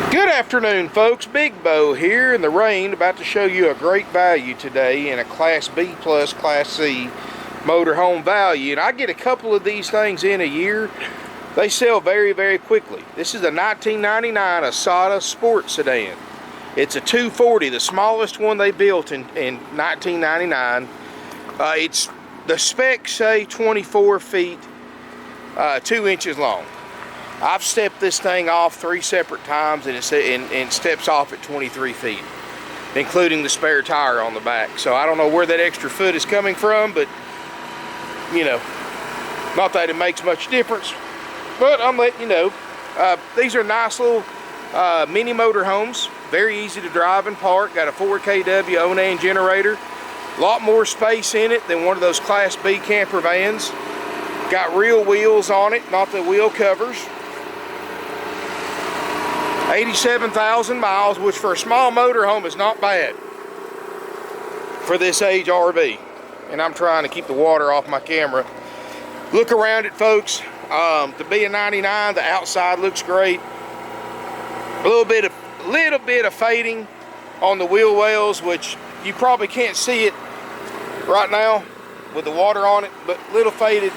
Good afternoon, folks. Big Bo here in the rain, about to show you a great value today in a Class B plus Class C motorhome value. And I get a couple of these things in a year. They sell very, very quickly. This is a 1999 Isata Spoort sedan. It's a 240, the smallest one they built in 1999. The specs say 24 feet, 2 inches long. I've stepped this thing off 3 separate times, and it steps off at 23 feet, including the spare tire on the back. So I don't know where that extra foot is coming from, but you know, not that it makes much difference, but I'm letting you know. These are nice little mini motorhomes, very easy to drive and park. Got a 4 kW Onan generator, a lot more space in it than one of those Class B camper vans. Got real wheels on it, not the wheel covers. 87,000 miles, which for a small motorhome is not bad for this age RV. And I'm trying to keep the water off my camera. Look around it, folks. To be a 99, the outside looks great. A little bit of fading on the wheel wells, which you probably can't see it right now with the water on it, but little faded.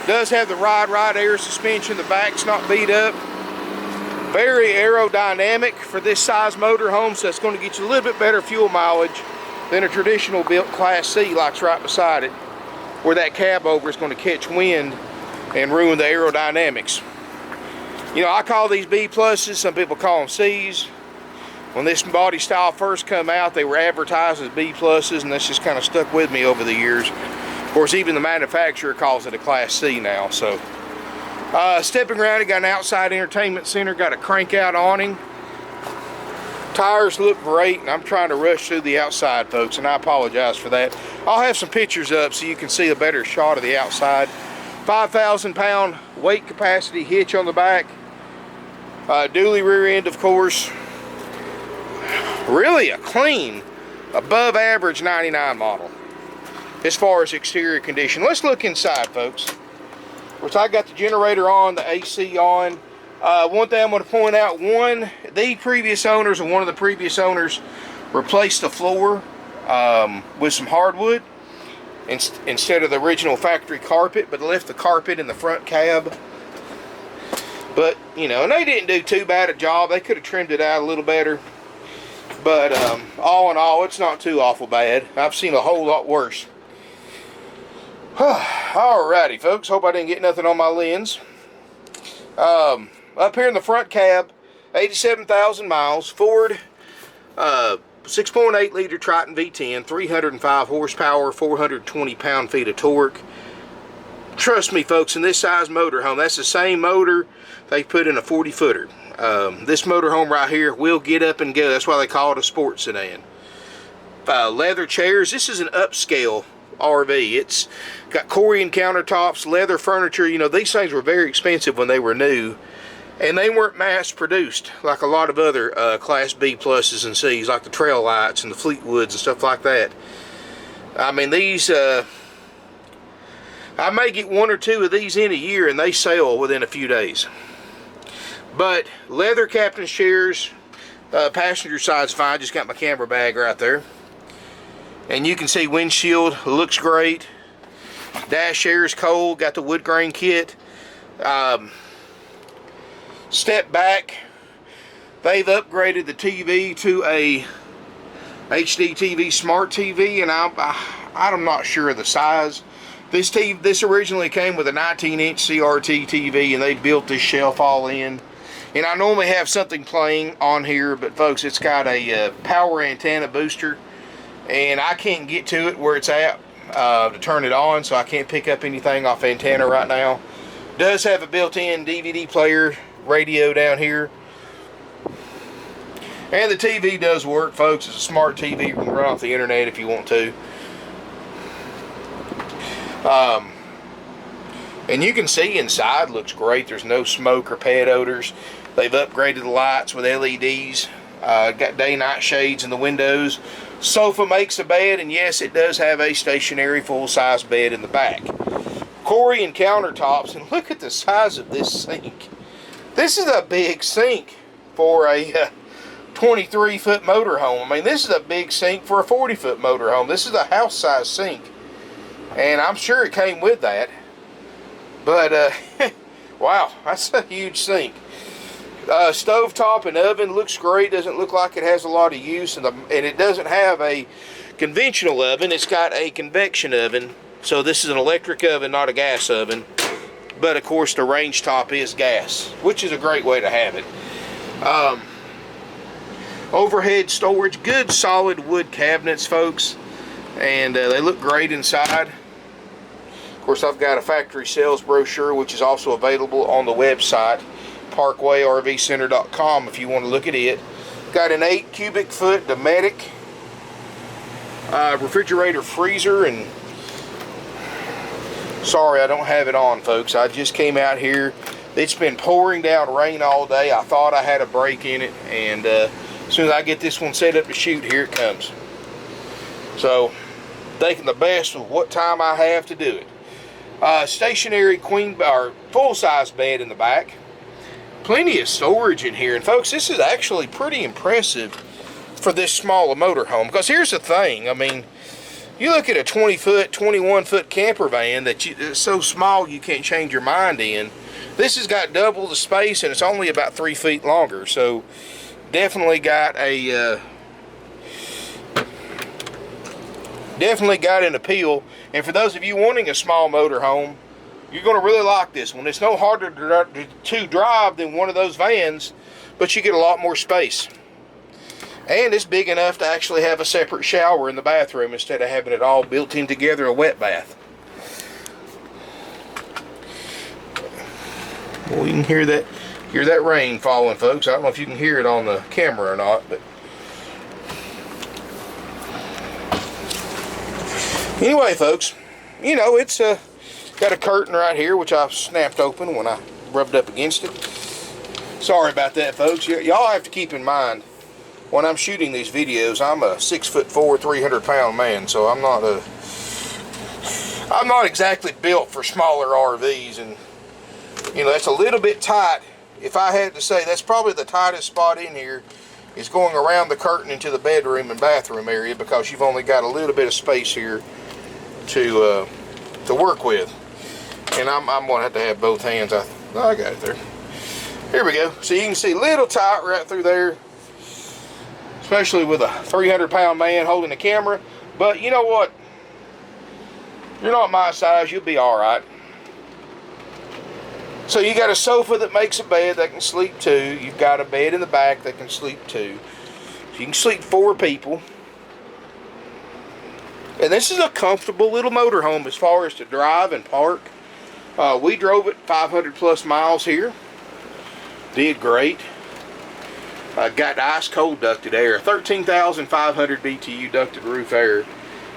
Does have the ride air suspension. The back's not beat up. Very aerodynamic for this size motorhome, so it's going to get you a little bit better fuel mileage than a traditional built Class C like's right beside it, where that cab over is going to catch wind and ruin the aerodynamics. You know, I call these B pluses, some people call them C's. When this body style first come out, they were advertised as B pluses, and that's just kind of stuck with me over the years. Of course, even the manufacturer calls it a Class C now. So stepping around, it got an outside entertainment center, got a crank out awning. Tires look great, and I'm trying to rush through the outside, folks, and I apologize for that. I'll have some pictures up so you can see a better shot of the outside. 5,000 pound weight capacity hitch on the back. Dually rear end, of course. Really a clean, above average 99 model as far as exterior condition. Let's look inside, folks. Which I got the generator on, the AC on. One thing I'm going to point out, one of the previous owners replaced the floor with some hardwood instead of the original factory carpet, but left the carpet in the front cab. But, you know, and they didn't do too bad a job. They could have trimmed it out a little better. But all in all, it's not too awful bad. I've seen a whole lot worse. Alrighty, folks, hope I didn't get nothing on my lens. Up here in the front cab, 87,000 miles, Ford 6.8 liter Triton V10, 305 horsepower, 420 pound-feet of torque. Trust me, folks, in this size motorhome, that's the same motor they put in a 40-footer. This motorhome right here will get up and go. That's why they call it a sports sedan. Leather chairs. This is an upscale RV. It's got Corian countertops, leather furniture. You know, these things were very expensive when they were new, and they weren't mass produced like a lot of other Class B pluses and C's, like the Trail Lights and the Fleetwoods and stuff like that. I mean, these I may get 1 or 2 of these in a year, and they sell within a few days. But leather captain's chairs, passenger side's fine. Just got my camera bag right there. And you can see windshield looks great. Dash air is cold. Got the wood grain kit. Step back. They've upgraded the TV to a HD TV smart TV, and I'm not sure of the size. This originally came with a 19-inch CRT TV, and they built this shelf all in. And I normally have something playing on here, but folks, it's got a power antenna booster, and I can't get to it where it's at to turn it on, so I can't pick up anything off antenna right now. Does have a built-in DVD player radio down here, and the TV does work, folks. It's a smart TV. You can run off the internet if you want to. And you can see inside looks great. There's no smoke or pet odors. They've upgraded the lights with LEDs. Got day-night shades in the windows. Sofa makes a bed, and yes, it does have a stationary full-size bed in the back. Corian countertops, and look at the size of this sink. This is a big sink. for a 23-foot motorhome. I mean, this is a big sink for a 40-foot motorhome. This is a house-size sink, and I'm sure it came with that. But wow, that's a huge sink. Stovetop and oven looks great. Doesn't look like it has a lot of use, and it doesn't have a conventional oven. It's got a convection oven. So this is an electric oven, not a gas oven. But of course the range top is gas, which is a great way to have it. Overhead storage, good solid wood cabinets, folks, and they look great inside. Of course, I've got a factory sales brochure, which is also available on the website, parkwayrvcenter.com, if you want to look at it. Got an 8 cubic foot Dometic refrigerator freezer, and sorry I don't have it on, folks. I just came out here. It's been pouring down rain all day. I thought I had a break in it, and as soon as I get this one set up to shoot, here it comes. So, taking the best of what time I have to do it. Stationary queen or full-size bed in the back. Plenty of storage in here, and folks, this is actually pretty impressive for this small a motorhome. Because here's the thing, I mean, you look at a 20-foot, 21-foot camper van that's so small you can't change your mind in. This has got double the space, and it's only about 3 feet longer. So definitely got a an appeal. And for those of you wanting a small motorhome, you're going to really like this one. It's no harder to drive than one of those vans, but you get a lot more space. And it's big enough to actually have a separate shower in the bathroom instead of having it all built in together, a wet bath. Well, you can hear that rain falling, folks. I don't know if you can hear it on the camera or not, but anyway, folks, you know, it's got a curtain right here, which I snapped open when I rubbed up against it. Sorry about that, folks. Y'all have to keep in mind, when I'm shooting these videos, I'm a 6'4", 300-pound man, so I'm not exactly built for smaller RVs, and you know, that's a little bit tight. If I had to say, that's probably the tightest spot in here, is going around the curtain into the bedroom and bathroom area, because you've only got a little bit of space here to work with. And I'm going to have to have both hands. I got it there. Here we go. So you can see a little tight right through there, especially with a 300-pound man holding the camera. But you know what? You're not my size. You'll be all right. So you got a sofa that makes a bed that can sleep 2. You've got a bed in the back that can sleep 2. So you can sleep 4 people. And this is a comfortable little motorhome as far as to drive and park. We drove it 500 plus miles here. Did great. Got ice cold ducted air, 13,500 BTU ducted roof air,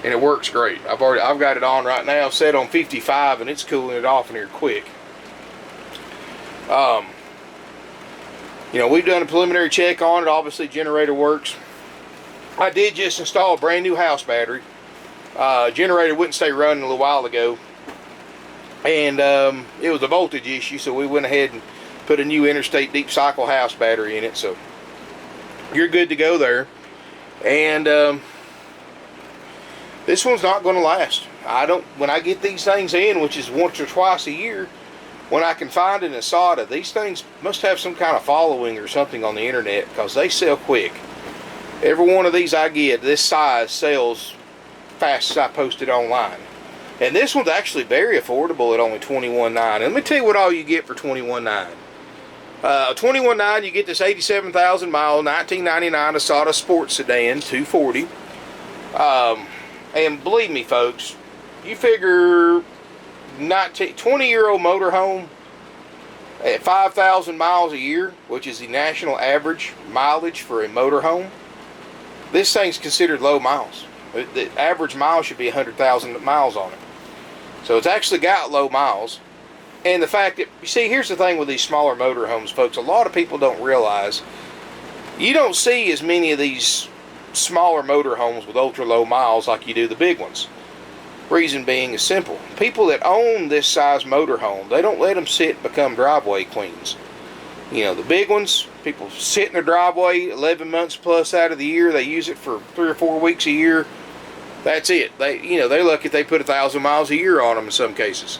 and it works great. I've got it on right now, set on 55, and it's cooling it off in here quick. You know, we've done a preliminary check on it. Obviously, generator works. I did just install a brand new house battery. Generator wouldn't stay running a little while ago, and it was a voltage issue, so we went ahead and put a new interstate deep cycle house battery in it. So you're good to go there. And this one's not going to last. When I get these things in, which is once or twice a year, when I can find an Isata, these things must have some kind of following or something on the internet, because they sell quick. Every one of these I get this size sells fast as I post it online. And this one's actually very affordable at only $21,900. Let me tell you what all you get for $21,900. $21,900, you get this 87,000 mile 1999 Isata Sport Sedan 240. And believe me, folks, you figure 20-year-old motorhome at 5,000 miles a year, which is the national average mileage for a motorhome. This thing's considered low miles. The average mile should be 100,000 miles on it. So it's actually got low miles. And the fact that, you see, here's the thing with these smaller motorhomes, folks. A lot of people don't realize, you don't see as many of these smaller motorhomes with ultra low miles like you do the big ones. Reason being is simple. People that own this size motorhome, they don't let them sit and become driveway queens. You know, the big ones, people sit in their driveway 11 months plus out of the year. They use it for 3 or 4 weeks a year. That's it. They're lucky if they put 1,000 miles a year on them in some cases.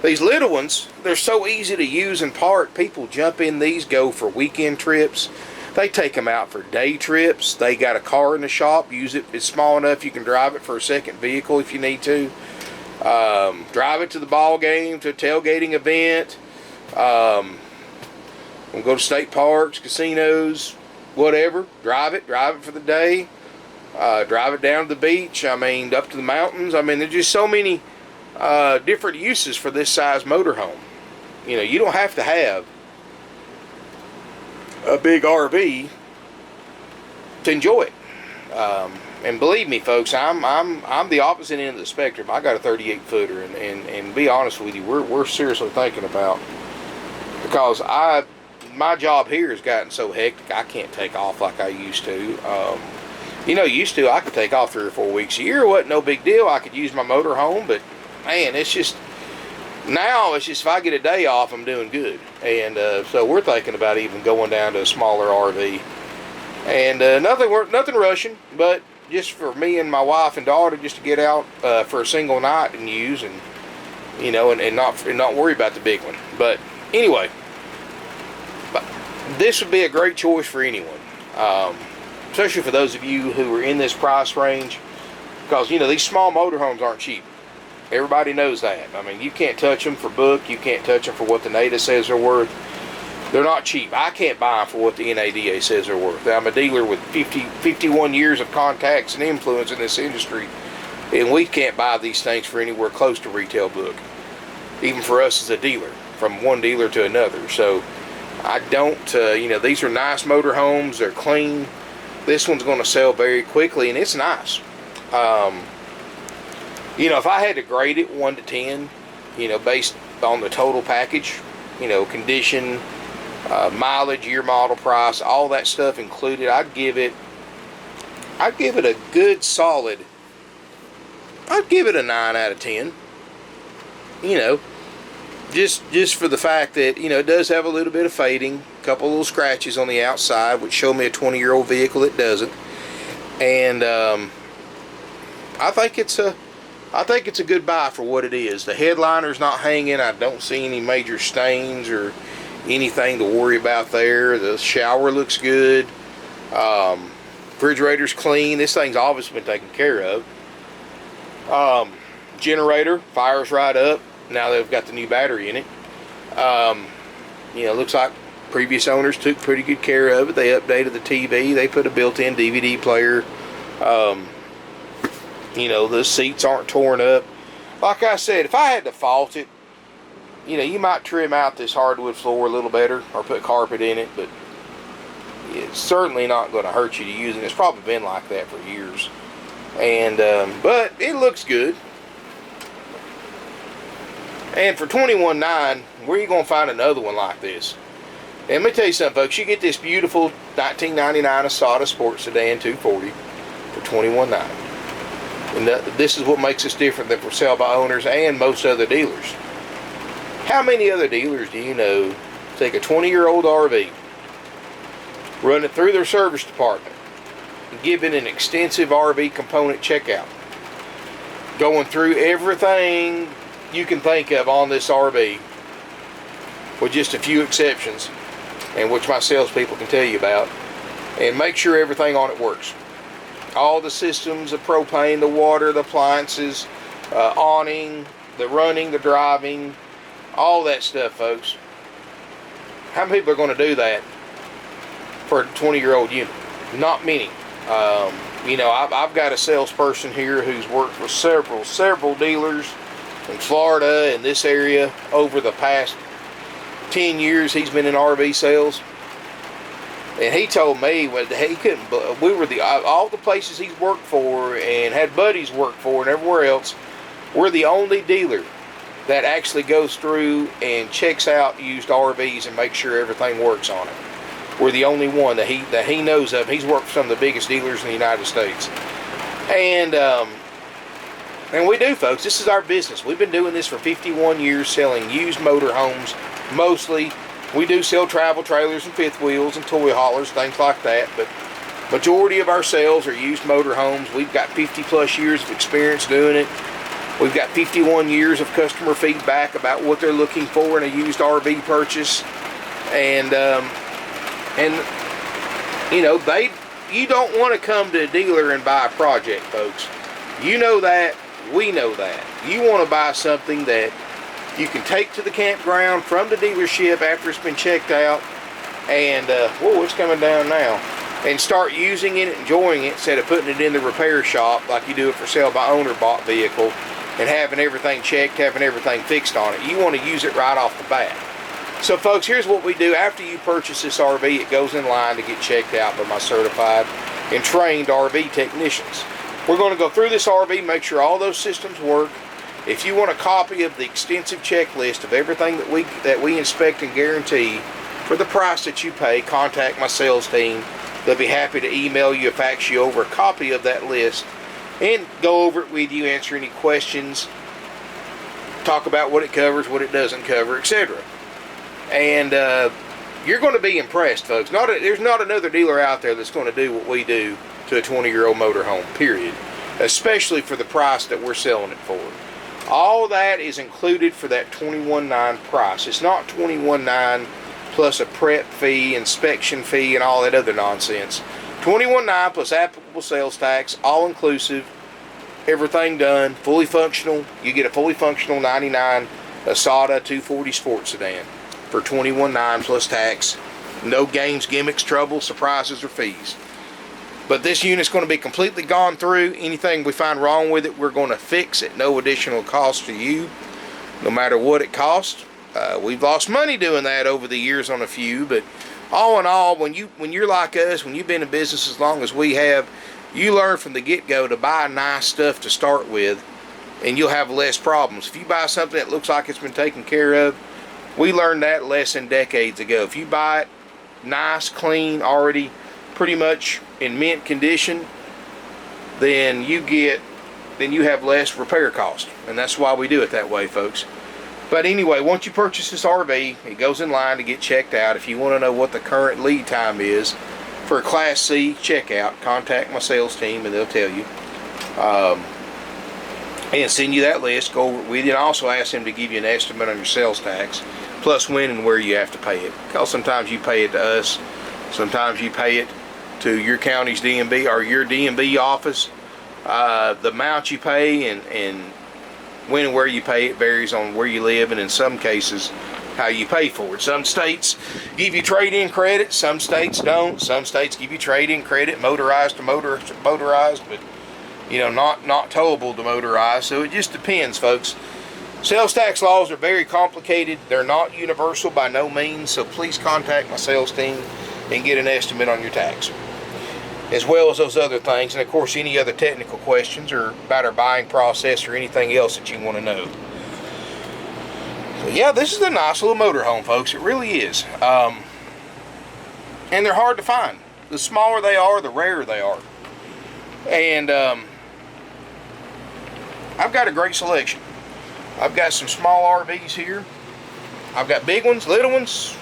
These little ones, they're so easy to use and park. People jump in these, go for weekend trips. They take them out for day trips. They got a car in the shop. Use it. It's small enough you can drive it for a second vehicle if you need to. Drive it to the ball game, to a tailgating event. We'll go to state parks, casinos, whatever. Drive it for the day. Drive it down to the beach. I mean, up to the mountains. I mean, there's just so many different uses for this size motorhome. You know, you don't have to have a big RV to enjoy it. And believe me, folks, I'm the opposite end of the spectrum. I got a 38 footer, and be honest with you, we're seriously thinking about, because my job here has gotten so hectic, I can't take off like I used to. Used to I could take off 3 or 4 weeks a year. It wasn't no big deal. I could use my motorhome, but man, it's just if I get a day off, I'm doing good. And so we're thinking about even going down to a smaller RV. And nothing rushing, but just for me and my wife and daughter, just to get out for a single night and use, and not worry about the big one. But anyway, this would be a great choice for anyone, especially for those of you who are in this price range, because these small motorhomes aren't cheap. Everybody knows that. I mean, you can't touch them for book. You can't touch them for what the NADA says they're worth. They're not cheap. I can't buy them for what the NADA says they're worth. I'm a dealer with 51 years of contacts and influence in this industry, and we can't buy these things for anywhere close to retail book, even for us as a dealer, from one dealer to another. So I don't, these are nice motorhomes. They're clean. This one's going to sell very quickly, and it's nice. If I had to grade it 1 to 10, based on the total package, condition, mileage, year, model, price, all that stuff included, I'd give it a good solid, I'd give it a 9 out of 10. Just for the fact that, it does have a little bit of fading, a couple little scratches on the outside, which show me a 20-year-old vehicle that doesn't. And I think it's a good buy for what it is. The headliner's not hanging. I don't see any major stains or anything to worry about there. The shower looks good. Refrigerator's clean. This thing's obviously been taken care of. Generator fires right up. Now they've got the new battery in it. Looks like previous owners took pretty good care of it. They updated the TV. They put a built-in DVD player. The seats aren't torn up. Like I said, if I had to fault it, you might trim out this hardwood floor a little better or put carpet in it, but it's certainly not going to hurt you to use it. It's probably been like that for years. And but it looks good. And for $21,900, where are you going to find another one like this? And let me tell you something, folks. You get this beautiful 1999 Isata Sport Sedan 240 for $21,900. And this is what makes us different than for sale by owners and most other dealers. How many other dealers do you know take a 20-year-old RV, run it through their service department, and give it an extensive RV component checkout, going through everything you can think of on this RV, with just a few exceptions, and which my salespeople can tell you about, and make sure everything on it works. All the systems, the propane, the water, the appliances, awning, the running, the driving, all that stuff, folks. How many people are going to do that for a 20-year-old unit? Not many. I've got a salesperson here who's worked for several dealers in Florida and this area over the past 10 years. He's been in RV sales, and he told me when he couldn't. We were all the places he's worked for and had buddies work for and everywhere else. We're the only dealer that actually goes through and checks out used RVs and makes sure everything works on it. We're the only one that he knows of. He's worked for some of the biggest dealers in the United States, and we do, folks. This is our business. We've been doing this for 51 years, selling used motorhomes, mostly We do sell travel trailers and fifth wheels and toy haulers, things like that, but majority of our sales are used motorhomes. We've got 50 plus years of experience doing it. We've got 51 years of customer feedback about what they're looking for in a used RV purchase. And you know, you don't want to come to a dealer and buy a project, folks. You know that, we know that. You want to buy something that you can take to the campground from the dealership after it's been checked out, and whoa, it's coming down now, and start using it, enjoying it, instead of putting it in the repair shop like you do it for sale by owner bought vehicle and having everything checked, having everything fixed on it. You want to use it right off the bat. So folks, here's what we do. After you purchase this RV, it goes in line to get checked out by my certified and trained RV technicians. We're going to go through this RV, make sure all those systems work. If you want a copy of the extensive checklist of everything that we inspect and guarantee for the price that you pay, contact my sales team. They'll be happy to email you or fax you over a copy of that list and go over it with you, answer any questions, talk about what it covers, what it doesn't cover, etc. And you're going to be impressed, folks. There's not another dealer out there that's going to do what we do to a 20-year-old motorhome, period. Especially for the price that we're selling it for. All that is included for that $21,900 price. It's not $21,900 plus a prep fee, inspection fee, and all that other nonsense. $21,900 plus applicable sales tax, all inclusive, everything done, fully functional. You get a fully functional 99 Isata 240 Sport sedan for $21,900 plus tax. No games, gimmicks, trouble, surprises, or fees. But this unit's going to be completely gone through. Anything we find wrong with it, we're going to fix at no additional cost to you, no matter what it costs. We've lost money doing that over the years on a few, but all in all, when you're like us, when you've been in business as long as we have, you learn from the get-go to buy nice stuff to start with, and you'll have less problems. If you buy something that looks like it's been taken care of, we learned that lesson decades ago. If you buy it nice, clean, already pretty much in mint condition, then you have less repair cost, and that's why we do it that way, folks. But anyway, once you purchase this RV, it goes in line to get checked out. If you want to know what the current lead time is for a Class C checkout, contact my sales team and they'll tell you, and send you that list, go over it with you, and also ask them to give you an estimate on your sales tax, plus when and where you have to pay it. Because sometimes you pay it to us, sometimes you pay it to your county's DMV or your DMV office. The amount you pay and when and where you pay it varies on where you live, and in some cases how you pay for it. Some states give you trade-in credit, some states don't. Some states give you trade-in credit, motorized to motorized, but you know, not towable to motorized. So it just depends, folks. Sales tax laws are very complicated. They're not universal by no means, so please contact my sales team and get an estimate on your tax, as well as those other things, and of course any other technical questions or about our buying process or anything else that you want to know. So yeah, this is a nice little motorhome, folks. It really is. And they're hard to find. The smaller they are, the rarer they are. And I've got a great selection. I've got some small RVs here. I've got big ones, little ones,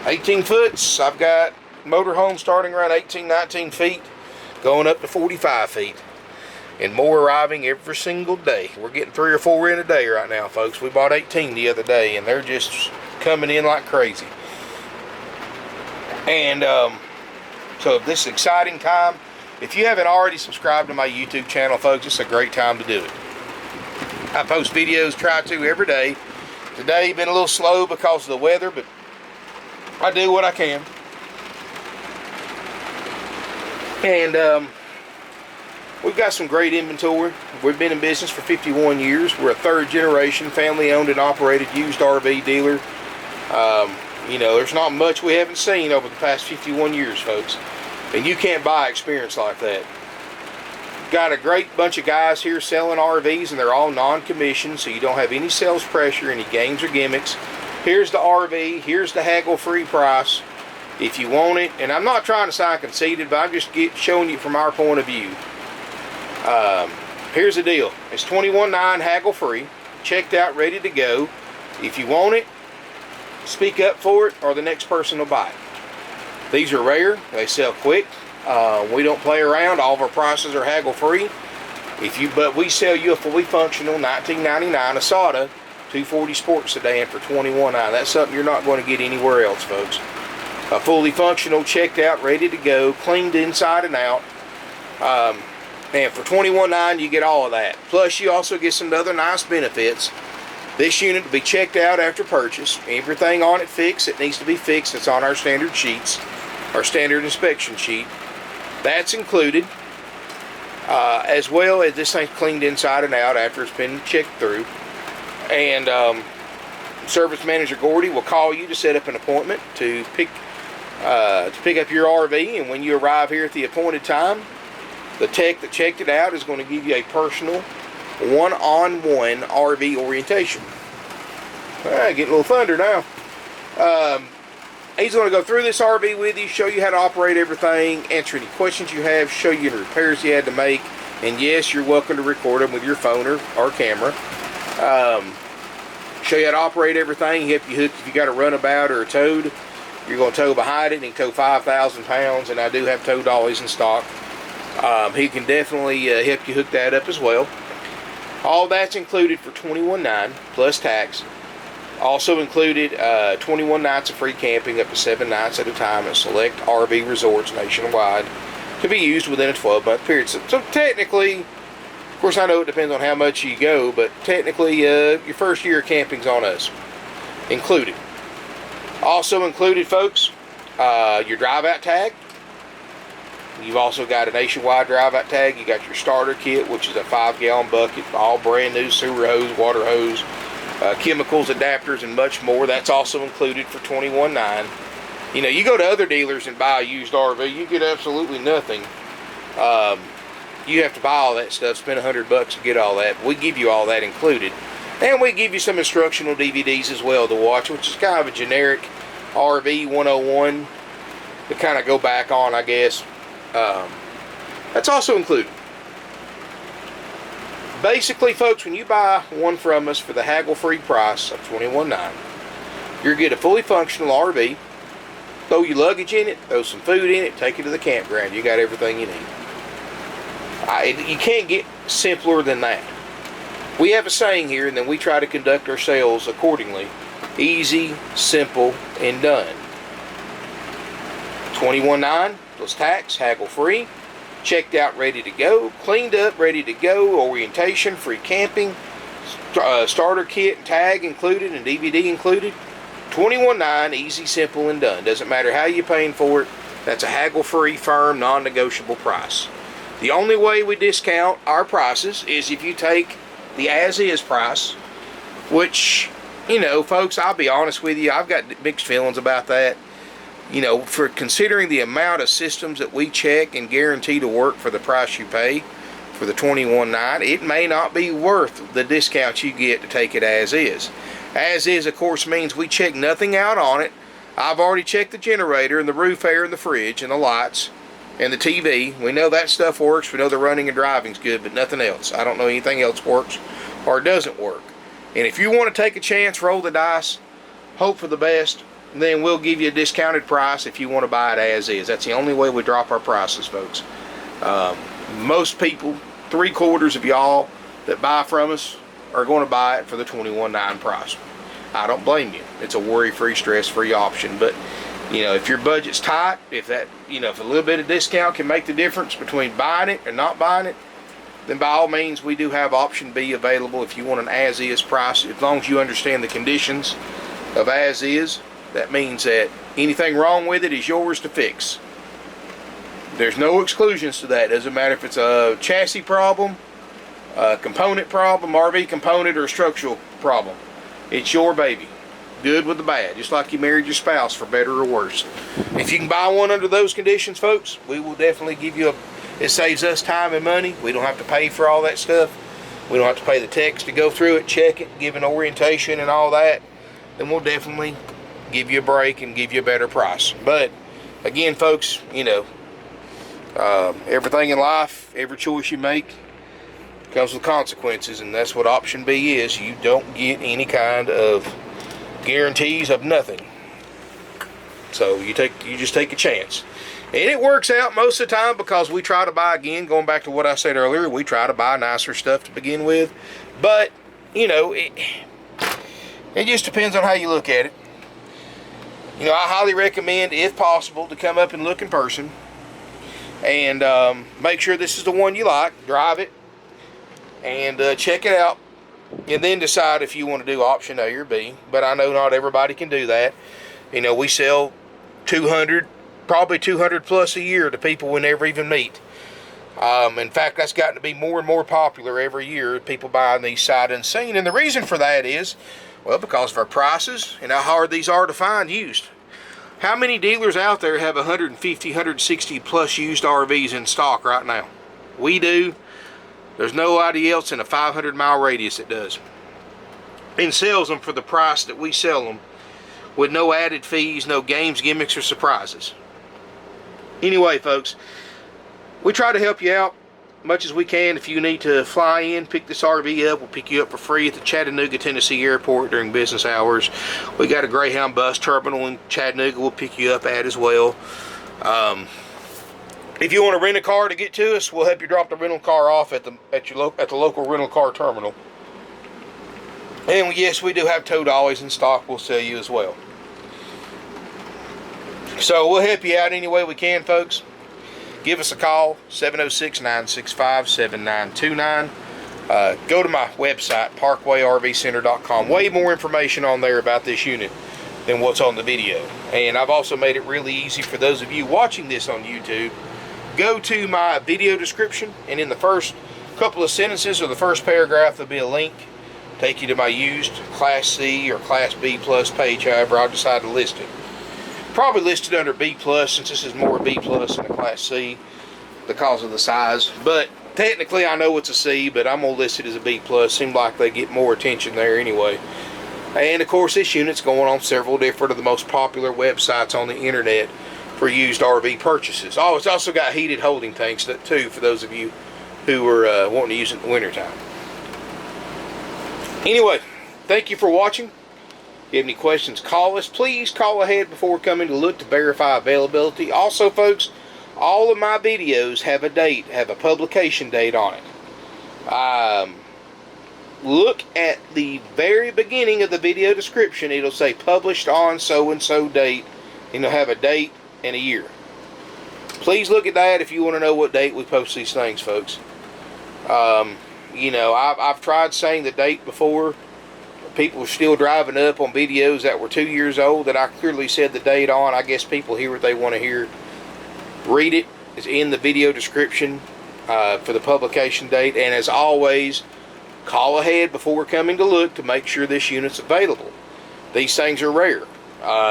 18 foots. I've got motorhomes starting around 18, 19 feet, going up to 45 feet. And more arriving every single day. We're getting 3 or 4 in a day right now, folks. We bought 18 the other day, and they're just coming in like crazy. And so this is an exciting time. If you haven't already subscribed to my YouTube channel, folks, it's a great time to do it. I post videos, try to, every day. Today been a little slow because of the weather, but I do what I can. And we've got some great inventory. We've been in business for 51 years. We're a third generation family owned and operated used RV dealer. You know, there's not much we haven't seen over the past 51 years, folks. And you can't buy experience like that. Got a great bunch of guys here selling RVs, and they're all non-commissioned, so you don't have any sales pressure, any games or gimmicks. Here's the RV. Here's the haggle-free price. If you want it, and I'm not trying to sound conceited, but I'm just showing you from our point of view. Here's the deal. It's $21,900 haggle free, checked out, ready to go. If you want it, speak up for it, or the next person will buy it. These are rare. They sell quick. We don't play around. All of our prices are haggle free. But we sell you a fully functional 1999 Isata 240 Sport sedan for $21,900. That's something you're not going to get anywhere else, folks. A fully functional, checked out, ready to go, cleaned inside and out. And for $21,900 you get all of that. Plus you also get some other nice benefits. This unit will be checked out after purchase. Everything on it fixed. It needs to be fixed. It's on our standard sheets, our standard inspection sheet. That's included. As well as this thing's cleaned inside and out after it's been checked through. And Service Manager Gordy will call you to set up an appointment to pick up your RV. And when you arrive here at the appointed time, the tech that checked it out is going to give you a personal one-on-one RV orientation. Getting a little thunder now. He's going to go through this RV with you, show you how to operate everything, answer any questions you have, show you the repairs you had to make, and yes, you're welcome to record them with your phone or camera. Show you how to operate everything, help you hook if you got a runabout or a toad. You're going to tow behind it, and he can tow 5,000 pounds, and I do have tow dollies in stock. He can definitely help you hook that up as well. All that's included for $21,900 plus tax. Also included 21 nights of free camping up to 7 nights at a time at select RV resorts nationwide to be used within a 12-month period. So technically, of course I know it depends on how much you go, but technically your first year of camping's on us. Included. Also included, folks, your drive-out tag. You've also got a nationwide drive-out tag. You got your starter kit, which is a 5-gallon bucket, all brand new sewer hose, water hose, chemicals, adapters, and much more. That's also included for $21,900. You know, you go to other dealers and buy a used RV, you get absolutely nothing. You have to buy all that stuff, spend $100 to get all that. We give you all that included. And we give you some instructional DVDs as well to watch, which is kind of a generic RV 101 to kind of go back on, I guess. That's also included. Basically, folks, when you buy one from us for the haggle-free price of $21,900, you're get a fully functional RV, throw your luggage in it, throw some food in it, take it to the campground. You got everything you need. You can't get simpler than that. We have a saying here, and then we try to conduct our sales accordingly. Easy, simple, and done. $21,900 plus tax, haggle-free. Checked out, ready to go, cleaned up, ready to go, orientation, free camping, starter kit and tag included and DVD included. $21,900, easy, simple, and done. Doesn't matter how you're paying for it. That's a haggle-free, firm, non-negotiable price. The only way we discount our prices is if you take the as-is price, which, you know, folks, I'll be honest with you, I've got mixed feelings about that. You know, for considering the amount of systems that we check and guarantee to work for the price you pay for the $21,900, it may not be worth the discount you get to take it as is. As is, of course, means we check nothing out on it. I've already checked the generator and the roof air and the fridge and the lights and the TV. We know that stuff works. We know the running and driving's good, but nothing else. I don't know anything else works or doesn't work. And if you want to take a chance, roll the dice, hope for the best, then we'll give you a discounted price if you want to buy it as is. That's the only way we drop our prices, folks. Most people, 3/4 of y'all that buy from us are going to buy it for the $21,900 price. I don't blame you. It's a worry-free, stress-free option. But, you know, if your budget's tight, if that, you know, if a little bit of discount can make the difference between buying it and not buying it, then by all means, we do have option B available if you want an as-is price. As long as you understand the conditions of as-is, that means that anything wrong with it is yours to fix. There's no exclusions to that. Doesn't matter if it's a chassis problem, a component problem, RV component, or a structural problem. It's your baby. Good with the bad. Just like you married your spouse, for better or worse. If you can buy one under those conditions, folks, we will definitely give you it saves us time and money. We don't have to pay for all that stuff. We don't have to pay the techs to go through it, check it, give an orientation and all that. Then we'll definitely give you a break and give you a better price. But again, folks, you know, everything in life, every choice you make comes with consequences, and that's what option B is. You don't get any kind of guarantees of nothing. So you just take a chance. And it works out most of the time because we try to buy, again, going back to what I said earlier, we try to buy nicer stuff to begin with. But, you know, it just depends on how you look at it. You know, I highly recommend, if possible, to come up and look in person. And make sure this is the one you like. Drive it. And check it out. And then decide if you want to do option A or B. But I know not everybody can do that. You know, we sell 200, probably 200 plus a year to people we never even meet. In fact, that's gotten to be more and more popular every year, people buying these sight unseen. And the reason for that is, well, because of our prices and how hard these are to find used. How many dealers out there have 150, 160 plus used RVs in stock right now? We do. There's nobody else in a 500-mile radius that does. And sells them for the price that we sell them, with no added fees, no games, gimmicks, or surprises. Anyway, folks, we try to help you out much as we can. If you need to fly in, pick this RV up, we'll pick you up for free at the Chattanooga, Tennessee airport during business hours. We got a Greyhound bus terminal in Chattanooga we'll pick you up at as well. If you want to rent a car to get to us, we'll help you drop the rental car off at the local rental car terminal. And yes, we do have tow dollies in stock we'll sell you as well. So we'll help you out any way we can, folks. Give us a call, 706-965-7929. Go to my website, parkwayrvcenter.com. Way more information on there about this unit than what's on the video. And I've also made it really easy for those of you watching this on YouTube. Go to my video description, and in the first couple of sentences or the first paragraph, there'll be a link. Take you to my used Class C or Class B plus page, however I decide to list it. Probably listed under B plus, since this is more B plus than a Class C because of the size. But technically I know it's a C, but I'm going to list it as a B plus. Seems like they get more attention there anyway. And of course this unit's going on several different of the most popular websites on the internet for used RV purchases. Oh, it's also got heated holding tanks too, for those of you who are wanting to use it in the wintertime. Anyway, thank you for watching. If you have any questions, call us. Please call ahead before coming to look to verify availability. Also, folks, all of my videos have a date, have a publication date on it. Look at the very beginning of the video description. It'll say published on so-and-so date, and it'll have a date and a year. Please look at that if you want to know what date we post these things, folks. You know, I've tried saying the date before. People are still driving up on videos that were 2 years old that I clearly said the date on. I guess people hear what they want to hear. Read it. It's in the video description for the publication date. And as always, call ahead before coming to look to make sure this unit's available. These things are rare.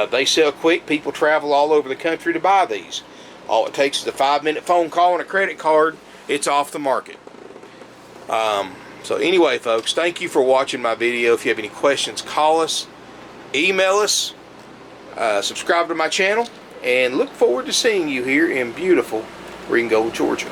They sell quick. People travel all over the country to buy these. All it takes is a 5-minute phone call and a credit card. It's off the market. So anyway, folks, thank you for watching my video. If you have any questions, call us, email us, subscribe to my channel, and look forward to seeing you here in beautiful Ringgold, Georgia.